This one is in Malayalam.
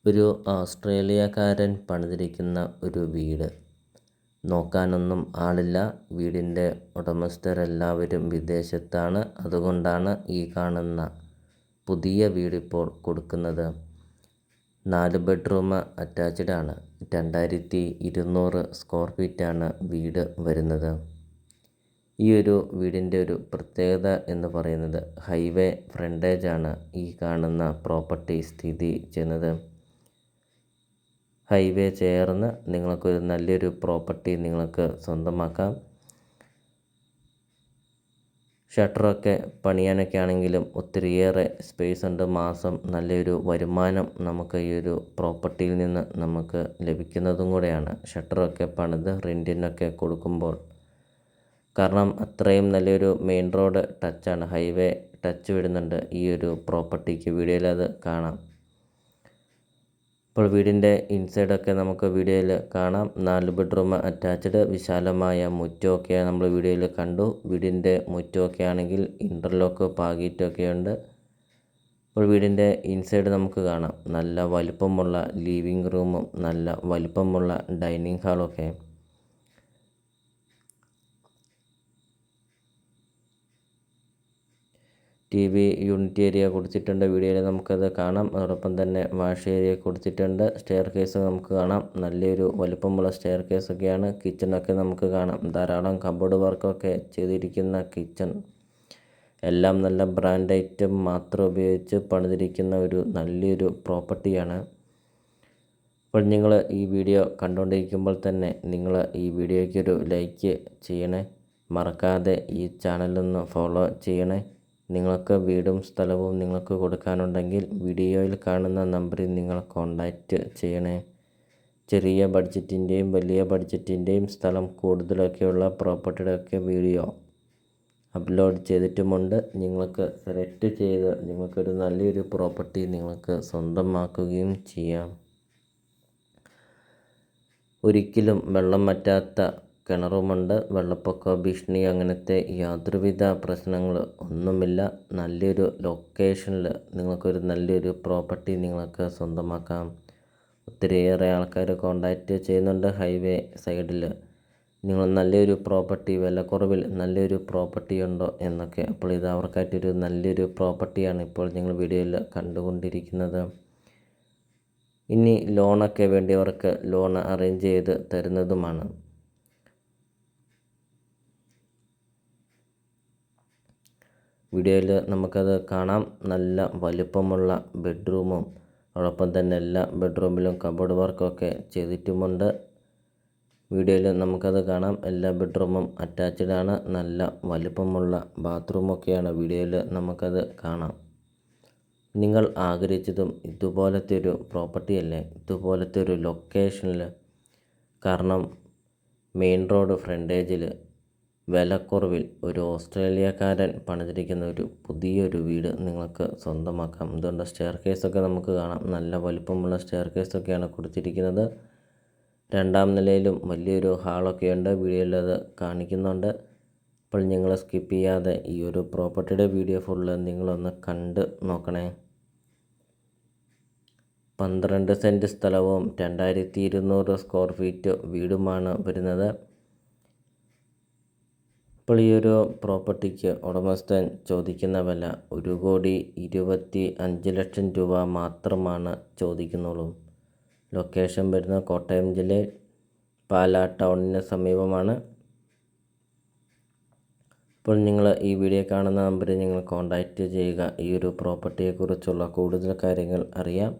ഒരു ഓസ്ട്രേലിയക്കാരൻ പണിതിരിക്കുന്ന ഒരു വീട്. നോക്കാനൊന്നും ആളില്ല. വീടിൻ്റെ ഉടമസ്ഥരെല്ലാവരും വിദേശത്താണ്. അതുകൊണ്ടാണ് ഈ കാണുന്ന പുതിയ വീടിപ്പോൾ കൊടുക്കുന്നത്. 4 ബെഡ്റൂം അറ്റാച്ച്ഡ് ആണ്. 2200 സ്ക്വയർ ഫീറ്റാണ് വീട് വരുന്നത്. ഈ ഒരു വീടിൻ്റെ ഒരു പ്രത്യേകത എന്ന് പറയുന്നത് ഹൈവേ ഫ്രണ്ടേജാണ് ഈ കാണുന്ന പ്രോപ്പർട്ടി സ്ഥിതി ചെയ്യുന്നത്. ഹൈവേ ചേർന്ന് നിങ്ങൾക്കൊരു നല്ലൊരു പ്രോപ്പർട്ടി നിങ്ങൾക്ക് സ്വന്തമാക്കാം. ഷട്ടറൊക്കെ പണിയാനൊക്കെ ആണെങ്കിലും ഒത്തിരിയേറെ സ്പേസ് ഉണ്ട്. മാസം നല്ലൊരു വരുമാനം നമുക്ക് ഈ ഒരു പ്രോപ്പർട്ടിയിൽ നിന്ന് നമുക്ക് ലഭിക്കുന്നതും കൂടെയാണ്. ഷട്ടറൊക്കെ പണിത് റെൻറ്റിനൊക്കെ കൊടുക്കുമ്പോൾ, കാരണം അത്രയും നല്ലൊരു മെയിൻ റോഡ് ടച്ചാണ്, ഹൈവേ ടച്ച് വിടുന്നുണ്ട് ഈ ഒരു പ്രോപ്പർട്ടിക്ക്. വീഡിയോയിൽ അത് കാണാം. ഇപ്പോൾ വീടിൻ്റെ ഇൻസൈഡൊക്കെ നമുക്ക് വീഡിയോയിൽ കാണാം. 4 ബെഡ്റൂം അറ്റാച്ച്ഡ്, വിശാലമായ മുറ്റമൊക്കെ നമ്മൾ വീഡിയോയിൽ കണ്ടു. വീടിൻ്റെ മുറ്റമൊക്കെ ആണെങ്കിൽ ഇൻ്റർലോക്ക് പാകിയിട്ടൊക്കെ ഉണ്ട്. ഇപ്പോൾ വീടിൻ്റെ ഇൻസൈഡ് നമുക്ക് കാണാം. നല്ല വലിപ്പമുള്ള ലിവിങ് റൂമും നല്ല വലിപ്പമുള്ള ഡൈനിങ് ഹാളൊക്കെ. TV യൂണിറ്റ് ഏരിയ കൊടുത്തിട്ടുണ്ട്. വീഡിയോയിൽ നമുക്കത് കാണാം. അതോടൊപ്പം തന്നെ വാഷ് ഏരിയ കൊടുത്തിട്ടുണ്ട്. സ്റ്റെയർ കേസ് നമുക്ക് കാണാം. നല്ലൊരു വലുപ്പമുള്ള സ്റ്റെയർ കേസൊക്കെയാണ്. കിച്ചണൊക്കെ നമുക്ക് കാണാം. ധാരാളം കബോർഡ് വർക്കൊക്കെ ചെയ്തിരിക്കുന്ന കിച്ചൺ. എല്ലാം നല്ല ബ്രാൻഡ് ഐറ്റം മാത്രം ഉപയോഗിച്ച് പണിതിരിക്കുന്ന ഒരു നല്ലൊരു പ്രോപ്പർട്ടിയാണ്. അപ്പോൾ നിങ്ങൾ ഈ വീഡിയോ കണ്ടുകൊണ്ടിരിക്കുമ്പോൾ തന്നെ നിങ്ങൾ ഈ വീഡിയോയ്ക്കൊരു ലൈക്ക് ചെയ്യണേ. മറക്കാതെ ഈ ചാനലൊന്ന് ഫോളോ ചെയ്യണേ. നിങ്ങൾക്ക് വീടും സ്ഥലവും നിങ്ങൾക്ക് കൊടുക്കാനുണ്ടെങ്കിൽ വീഡിയോയിൽ കാണുന്ന നമ്പറിൽ നിങ്ങൾ കോൺടാക്റ്റ് ചെയ്യണേ. ചെറിയ ബഡ്ജറ്റിൻ്റെയും വലിയ ബഡ്ജറ്റിൻ്റെയും സ്ഥലം കൂടുതലൊക്കെയുള്ള പ്രോപ്പർട്ടിയുടെയൊക്കെ വീഡിയോ അപ്ലോഡ് ചെയ്തിട്ടുമുണ്ട്. നിങ്ങൾക്ക് സെലക്ട് ചെയ്ത് നിങ്ങൾക്കൊരു നല്ലൊരു പ്രോപ്പർട്ടി നിങ്ങൾക്ക് സ്വന്തമാക്കുകയും ചെയ്യാം. ഒരിക്കലും വെള്ളം വറ്റാത്ത കിണറുമുണ്ട്. വെള്ളപ്പൊക്ക ഭീഷണി അങ്ങനത്തെ യാതൊരുവിധ പ്രശ്നങ്ങൾ ഒന്നുമില്ല. നല്ലൊരു ലൊക്കേഷനിൽ നിങ്ങൾക്കൊരു നല്ലൊരു പ്രോപ്പർട്ടി നിങ്ങൾക്ക് സ്വന്തമാക്കാം. ഒത്തിരിയേറെ ആൾക്കാർ കോൺടാക്റ്റ് ചെയ്യുന്നുണ്ട്. ഹൈവേ സൈഡിൽ നിങ്ങൾ നല്ലൊരു പ്രോപ്പർട്ടി, വിലക്കുറവിൽ നല്ലൊരു പ്രോപ്പർട്ടി ഉണ്ടോ എന്നൊക്കെ. അപ്പോൾ ഇത് അവർക്കായിട്ടൊരു നല്ലൊരു പ്രോപ്പർട്ടിയാണ് ഇപ്പോൾ നിങ്ങൾ വീഡിയോയിൽ കണ്ടുകൊണ്ടിരിക്കുന്നത്. ഇനി ലോണൊക്കെ വേണ്ടിയവർക്ക് ലോൺ അറേഞ്ച് ചെയ്ത് തരുന്നതുമാണ്. വീഡിയോയിൽ നമുക്കത് കാണാം. നല്ല വലുപ്പമുള്ള ബെഡ്റൂമും അതോടൊപ്പം തന്നെ എല്ലാ ബെഡ്റൂമിലും കബോർഡ് വർക്കൊക്കെ ചെയ്തിട്ടുമുണ്ട്. വീഡിയോയിൽ നമുക്കത് കാണാം. എല്ലാ ബെഡ്റൂമും അറ്റാച്ച്ഡ് ആണ്. നല്ല വലുപ്പമുള്ള ബാത്റൂമൊക്കെയാണ് വീഡിയോയിൽ നമുക്കത് കാണാം. നിങ്ങൾ ആഗ്രഹിച്ചതും ഇതുപോലത്തെ ഒരു പ്രോപ്പർട്ടി അല്ലേ, ഇതുപോലത്തെ ഒരു ലൊക്കേഷനിൽ. കാരണം മെയിൻ റോഡ് ഫ്രണ്ടേജിൽ വിലക്കുറവിൽ ഒരു ഓസ്ട്രേലിയക്കാരൻ പണിതിരിക്കുന്ന ഒരു പുതിയൊരു വീട് നിങ്ങൾക്ക് സ്വന്തമാക്കാം. അതുകൊണ്ട് സ്റ്റെയർ കേസൊക്കെ നമുക്ക് കാണാം. നല്ല വലിപ്പമുള്ള സ്റ്റെയർ കേസൊക്കെയാണ് കൊടുത്തിരിക്കുന്നത്. 2ാം നിലയിലും വലിയൊരു ഹാളൊക്കെ ഉണ്ട്. വീഡിയോയിൽ അത് കാണിക്കുന്നുണ്ട്. അപ്പോൾ നിങ്ങൾ സ്കിപ്പ് ചെയ്യാതെ ഈ ഒരു പ്രോപ്പർട്ടിയുടെ വീഡിയോ ഫുള്ള് നിങ്ങളൊന്ന് കണ്ട് നോക്കണേ. 12 സെൻറ്റ് സ്ഥലവും 2200 സ്ക്വയർ ഫീറ്റ് വീടുമാണ് വരുന്നത്. ഇപ്പോൾ ഈ ഒരു പ്രോപ്പർട്ടിക്ക് ഉടമസ്ഥൻ ചോദിക്കുന്ന വില 1,25,00,000 രൂപ മാത്രമാണ് ചോദിക്കുന്നുള്ളൂ. ലൊക്കേഷൻ വരുന്നത് കോട്ടയം ജില്ലയിൽ പാലാ ടൗണിന് സമീപമാണ്. അപ്പോൾ നിങ്ങൾ ഈ വീഡിയോ കാണുന്ന നമ്പറിൽ നിങ്ങൾ കോൺടാക്റ്റ് ചെയ്യുക. ഈ ഒരു പ്രോപ്പർട്ടിയെക്കുറിച്ചുള്ള കൂടുതൽ കാര്യങ്ങൾ അറിയാം.